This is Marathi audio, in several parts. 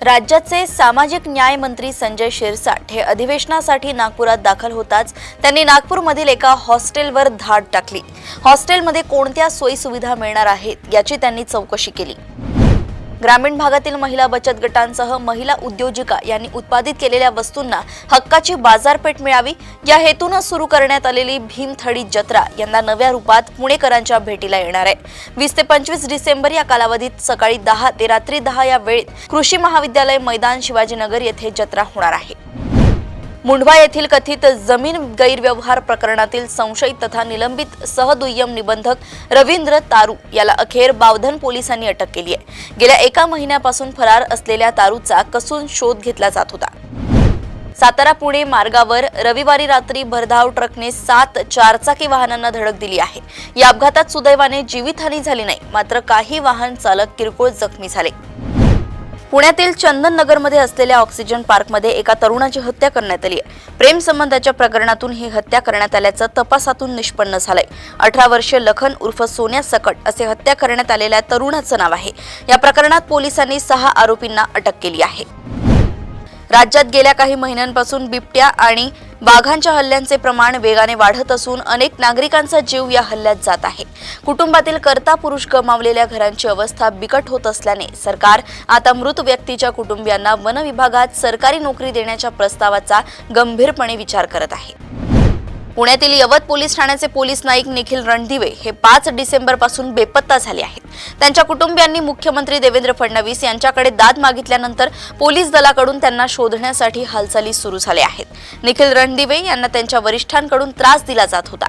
राज्याचे सामाजिक न्याय मंत्री संजय शिरसाट हे अधिवेशनासाठी नागपुरात दाखल होताच त्यांनी नागपूरमधील एका हॉस्टेलवर धाड टाकली। हॉस्टेलमध्ये कोणत्या सोयी सुविधा मिळणार आहेत याची त्यांनी चौकशी केली। ग्रामीण भागातील महिला बचत गटांसह महिला उद्योजिका यांनी उत्पादित केलेल्या वस्तूंना हक्काची बाजारपेठ मिळावी या हेतूने सुरू करण्यात आलेली भीमथडी जत्रा यंदा नव्या रूपात पुणेकरांच्या भेटीला येणार आहे। 20 ते 25 डिसेंबर या कालावधीत सकाळी 10 ते रात्री 10 या वेळेत कृषी महाविद्यालय मैदान शिवाजीनगर येथे जत्रा होणार आहे। मुंढवा येथील कथित जमीन गैरव्यवहार प्रकरणातील संशयित तथा निलंबित सहदुय्यम निबंधक रवींद्र तारू याला अखेर बावधन पोलिसांनी अटक केली आहे। गेल्या 1 महिन्यापासून फरार असलेल्या तारूचा कसून शोध घेतला जात होता। सातारा पुणे मार्गावर रविवारी रात्री भरधाव ट्रकने 7 चारचाकी वाहनांना धडक दिली आहे। या अपघातात सुदैवाने जीवितहानी झाली नाही, मात्र काही वाहन चालक किरकोळ जखमी झाले। पुण्यातील चंदननगरमध्ये असलेल्या ऑक्सिजन पार्कमध्ये एका तरुणाची हत्या करण्यात आली आहे। प्रेम संबंधाच्या प्रकरणातून ही हत्या करण्यात आल्याचं तपासातून निष्पन्न झालंय। 18 वर्षीय लखन उर्फ सोन्या सकट असे हत्या करण्यात आलेल्या तरुणाचं नाव आहे। या प्रकरणात पोलिसांनी 6 आरोपींना अटक केली आहे। राज्यात गेल्या काही महिन्यांपासून बिबट्या आणि वाघांच्या हल्ल्यांचे प्रमाण वेगाने वाढत असून अनेक नागरिकांचा जीव या हल्ल्यात जात आहे। कुटुंबातील कर्ता पुरुष गमावलेल्या घरांची अवस्था बिकट होत असल्याने सरकार आता मृत व्यक्तीच्या कुटुंबियांना वन विभागात सरकारी नोकरी देण्याच्या प्रस्तावाचा गंभीरपणे विचार करत आहे। पुण्यातील यवत पोलीस ठाण्याचे पोलीस नाईक निखिल रणदिवे हे 5 डिसेंबर पासून बेपत्ता झाले आहेत। त्यांच्या कुटुंबियांनी मुख्यमंत्री देवेंद्र फडणवीस यांच्याकडे दाद मागितल्यानंतर पोलीस दलाकडून त्यांना शोधण्यासाठी हालचाली सुरू झाल्या आहेत। निखिल रणदिवे यांना त्यांच्या वरिष्ठांकडून त्रास दिला जात होता।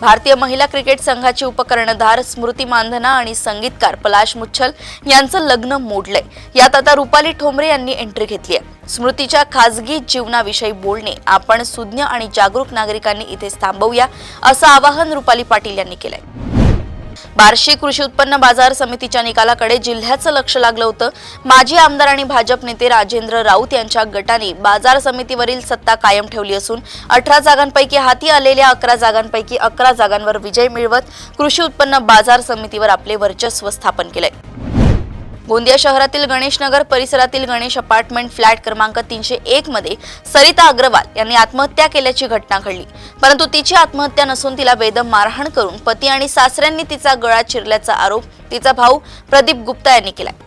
भारतीय महिला क्रिकेट संघाची उपकर्णधार स्मृती मानधना आणि संगीतकार पलाश मुच्छल यांचं लग्न मोडलंय। यात आता रुपाली ठोंबरे यांनी एंट्री घेतली आहे। स्मृतीच्या खासगी जीवनाविषयी बोलणे आपण सुज्ञ आणि जागरूक नागरिकांनी इथे थांबवूया असं आवाहन रुपाली पाटील यांनी केलंय। बार्शी कृषी उत्पन्न बाजार समितीच्या निकालाकडे जिल्ह्याचं लक्ष लागलं होतं। माजी आमदार आणि भाजप नेते राजेंद्र राऊत यांच्या गटाने बाजार समितीवरील सत्ता कायम ठेवली असून 18 जागांपैकी हाती आलेल्या 11 जागांपैकी 11 जागांवर विजय मिळवत कृषी उत्पन्न बाजार समितीवर आपले वर्चस्व स्थापन केलंय। गोंदिया शहरातील गणेशनगर परिसरातील गणेश अपार्टमेंट फ्लॅट क्रमांक 301 मध्ये सरिता अग्रवाल यांनी आत्महत्या केल्याची घटना घडली, परंतु तिची आत्महत्या नसून तिला बेदम मारहाण करून पती आणि सासऱ्यांनी तिचा गळा चिरल्याचा आरोप तिचा भाऊ प्रदीप गुप्ता यांनी केलाय।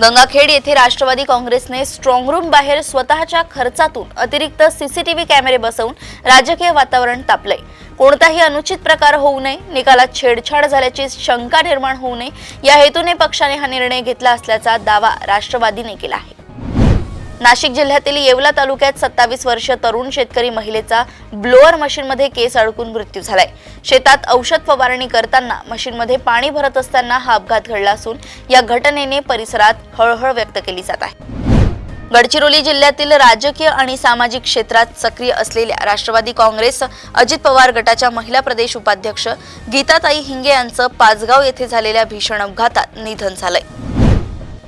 गंगाखेड येथे राष्ट्रवादी काँग्रेसने स्ट्रॉंग रूम बाहेर स्वतःच्या खर्चातून अतिरिक्त सीसीटीव्ही कॅमेरे बसवून राजकीय वातावरण तापलंय। कोणताही अनुचित प्रकार होऊ नये, निकालात छेडछाड झाल्याची शंका निर्माण होऊ नये या हेतूने पक्षाने हा निर्णय घेतला असल्याचा दावा राष्ट्रवादीने केला आहे। नाशिक जिल्ह्यातील येवला तालुक्यात 27 वर्षीय तरुण शेतकरी महिलेचा ब्लोअर मशीनमध्ये केस अडकून मृत्यू झालाय। शेतात औषध फवारणी करताना मशीनमध्ये पाणी भरत असताना हा अपघात घडला असून या घटनेने परिसरात हळहळ व्यक्त केली जात आहे। गडचिरोली जिल्ह्यातील राजकीय आणि सामाजिक क्षेत्रात सक्रिय असलेल्या राष्ट्रवादी काँग्रेस अजित पवार गटाच्या महिला प्रदेश उपाध्यक्ष गीताताई हिंगे यांचं पाचगाव येथे झालेल्या भीषण अपघातात निधन झालंय।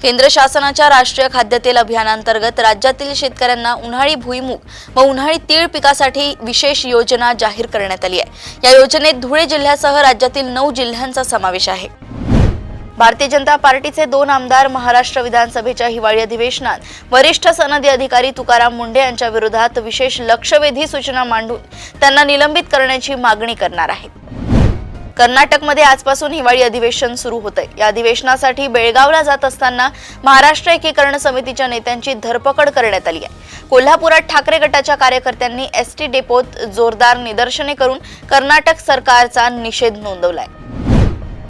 केंद्र शासनाच्या राष्ट्रीय खाद्यतेल अभियानांतर्गत राज्यातील शेतकऱ्यांना उन्हाळी भुईमूग व उन्हाळी तीळ पिकासाठी विशेष योजना जाहीर करण्यात आली आहे। या योजनेत धुळे जिल्ह्यासह राज्यातील 9 जिल्ह्यांचा समावेश आहे। भारतीय जनता पार्टीचे 2 आमदार महाराष्ट्र विधानसभेच्या हिवाळी अधिवेशनात वरिष्ठ सनदी अधिकारी तुकाराम मुंढे यांच्या विरोधात विशेष लक्षवेधी सूचना मांडून त्यांना निलंबित करण्याची मागणी करणार आहेत। कर्नाटकमध्ये आजपासून हिवाळी अधिवेशन सुरू होतंय। या अधिवेशनासाठी बेळगावला जात असताना महाराष्ट्र एकीकरण समितीच्या नेत्यांची धरपकड करण्यात आली आहे। कोल्हापुरात ठाकरे गटाच्या कार्यकर्त्यांनी एसटी डेपोत जोरदार निदर्शने करून कर्नाटक सरकारचा निषेध नोंदवलाय।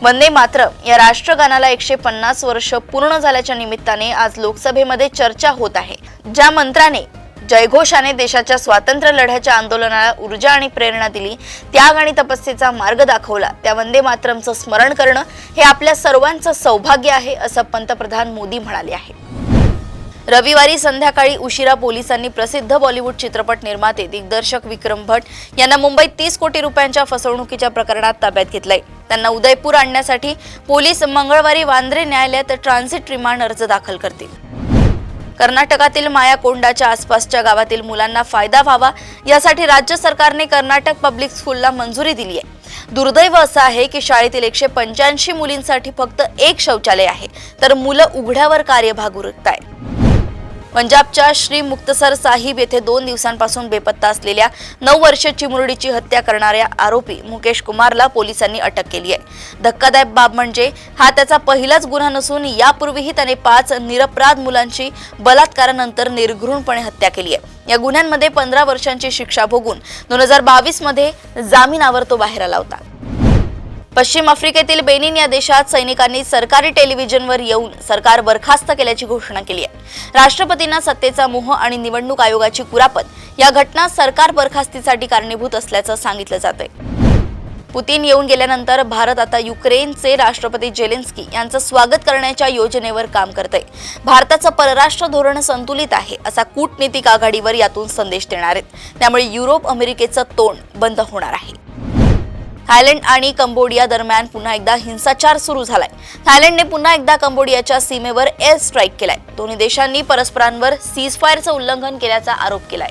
वंदे मातरम या राष्ट्रगानाला 150 वर्ष पूर्ण झाल्याच्या निमित्ताने आज लोकसभेमध्ये चर्चा होत आहे। ज्या मंत्राने जयघोषाने देशाच्या स्वातंत्र्य लढ्याच्या आंदोलनाला ऊर्जा आणि प्रेरणा दिली, त्याग आणि तपस्येचा मार्ग दाखवला, त्या वंदे मातरमचं स्मरण करणं हे आपल्या सर्वांचं सौभाग्य आहे असं पंतप्रधान मोदी म्हणाले आहे। रविवारी संध्याकाळी उशिरा पोलिसांनी प्रसिद्ध बॉलिवूड चित्रपट निर्माते दिग्दर्शक विक्रम भट यांना मुंबईत 30 कोटी रुपयांच्या फसवणुकीच्या प्रकरणात ताब्यात घेतलंय। त्यांना उदयपूर आणण्यासाठी पोलीस मंगळवारी वांद्रे न्यायालयात ट्रान्झिट रिमांड अर्ज दाखल करतील। कर्नाटकातील मायाकोंडाच्या आसपासच्या गावातील मुलांना फायदा व्हावा यासाठी राज्य सरकारने कर्नाटक पब्लिक स्कूलला मंजुरी दिली आहे. दुर्दैव असं आहे की शाळेतील 185 मुलींसाठी फक्त एक शौचालय आहे, तर मुलं उघड्यावर कार्यभाग उरकतायत. पंजाबच्या श्री मुक्तसर साहिब येथे 2 दिवसांपासून बेपत्ता असलेल्या 9 वर्षीय चिमुरडीची हत्या करणाऱ्या आरोपी मुकेश कुमारला पोलिसांनी अटक केली आहे. धक्कादायक बाब म्हणजे हा त्याचा पहिलाच गुन्हा नसून यापूर्वीही त्याने 5 निरपराध मुलांची बलात्कारानंतर निर्घृणपणे हत्या केली आहे. या गुन्ह्यांमध्ये 15 वर्षांची शिक्षा भोगून 2022 मध्ये जामिनावर तो बाहेर आला होता. पश्चिम आफ्रिकेतील बेनिन या देशात सैनिकांनी सरकारी टेलिव्हिजनवर येऊन सरकार बरखास्त केल्याची घोषणा केली आहे. राष्ट्रपतींना सत्तेचा मोह आणि निवडणूक आयोगाची कुरापत या घटना सरकार बरखास्तीसाठी कारणीभूत असल्याचं सांगितलं जातंय. पुतीन येऊन गेल्यानंतर भारत आता युक्रेनचे राष्ट्रपती जेलेन्स्की यांचं स्वागत करण्याच्या योजनेवर काम करतंय. भारताचं परराष्ट्र धोरण संतुलित आहे असा कूटनीतिक आघाडीवर यातून संदेश देणार आहेत. त्यामुळे युरोप अमेरिकेचं तोंड बंद होणार आहे. थायलंड आणि कंबोडिया दरम्यान पुन्हा एकदा हिंसाचार सुरू झालाय. थायलंडने पुन्हा एकदा कंबोडियाच्या सीमेवर एअर स्ट्राईक केलाय. दोन्ही देशांनी परस्परांवर सीजफायरचं उल्लंघन केल्याचा आरोप केलाय.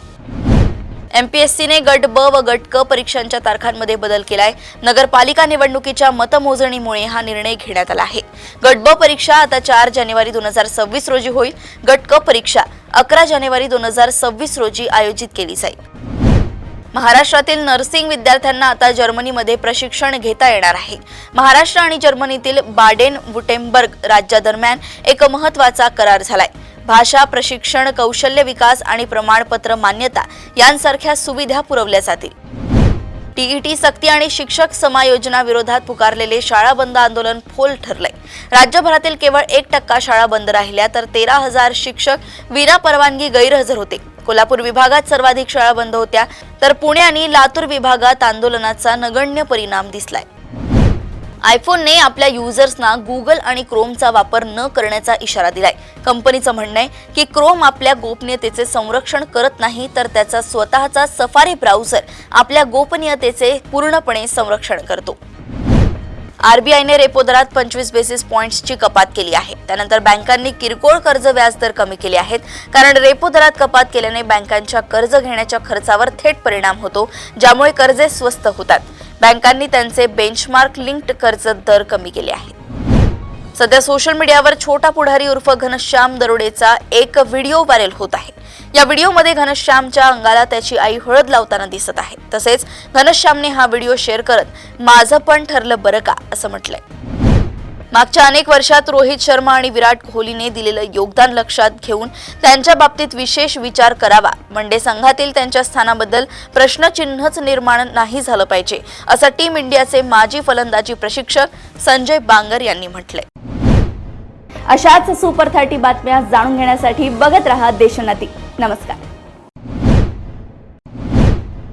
एमपीएससीने गट ब व गट क परीक्षांच्या तारखांमध्ये बदल केलाय. नगरपालिका निवडणुकीच्या मतमोजणीमुळे हा निर्णय घेण्यात आला आहे. गट ब परीक्षा आता 4 जानेवारी 2026 रोजी होईल. गट क परीक्षा 11 जानेवारी 2026 रोजी आयोजित केली जाईल. महाराष्ट्रातील नर्सिंग विद्यार्थ्यांना आता जर्मनीमध्ये प्रशिक्षण घेता येणार आहे. महाराष्ट्र आणि जर्मनीतील बाडेन-वुर्टेंबर्ग राज्यादरम्यान एक महत्त्वाचा करार झालाय. भाषा प्रशिक्षण, कौशल्य विकास आणि प्रमाणपत्र मान्यता यांसारख्या सुविधा पुरवल्या जातील. टीईटी सक्ती आणि शिक्षक समायोजना विरोधात पुकारलेले शाळा बंद आंदोलन फोल ठरलंय. राज्यभरातील केवळ 1% शाळा बंद राहिल्या तर 13,000 शिक्षक विना परवानगी गैरहजर होते. कोल्हापूर विभागात सर्वाधिक शाळा बंद होत्या, तर पुणे आणि लातूर विभागात आंदोलनाचा नगण्य परिणाम दिसलाय. आयफोनने आपल्या युजर्सना गुगल आणि क्रोमचा वापर न करण्याचा इशारा दिलाय. कंपनीचं म्हणणं आहे की क्रोम आपल्या गोपनीयतेचे संरक्षण करत नाही, तर त्याचा स्वतःचा सफारी ब्राउझर आपल्या गोपनीयतेचे पूर्णपणे संरक्षण करतो. आरबीआयने रेपो दरात 25 बेसिस पॉइंट्सची कपात केली आहे. त्यानंतर बँकांनी किरकोळ कर्ज व्याजदर कमी केले आहेत, कारण रेपो दरात कपात केल्याने बँकांच्या कर्ज घेण्याच्या खर्चावर थेट परिणाम होतो, ज्यामुळे कर्जे स्वस्त होतात. बँकांनी त्यांचे बेंचमार्क लिंक्ड कर्ज दर कमी केले आहेत. सध्या सोशल मीडियावर छोटा पुढारी उर्फ घनश्याम दरोडेचा एक व्हिडिओ व्हायरल होत आहे. या व्हिडिओमध्ये घनश्यामच्या अंगाला त्याची आई हळद लावताना दिसत आहे. तसेच घनश्यामने हा व्हिडिओ शेअर करत माझं पण ठरलं बरं का असं म्हटलंय. मागच्या अनेक वर्षात रोहित शर्मा आणि विराट कोहलीने दिलेलं योगदान लक्षात घेऊन त्यांच्या बाबतीत विशेष विचार करावा. वनडे संघातील त्यांच्या स्थानाबद्दल प्रश्नचिन्हच निर्माण नाही झालं पाहिजे असं टीम इंडियाचे माजी फलंदाजी प्रशिक्षक संजय बांगर यांनी म्हटलंय. अशाच सुपर 30 बातम्या जाणून घेण्यासाठी बघत रहा देशोन्नती. नमस्कार.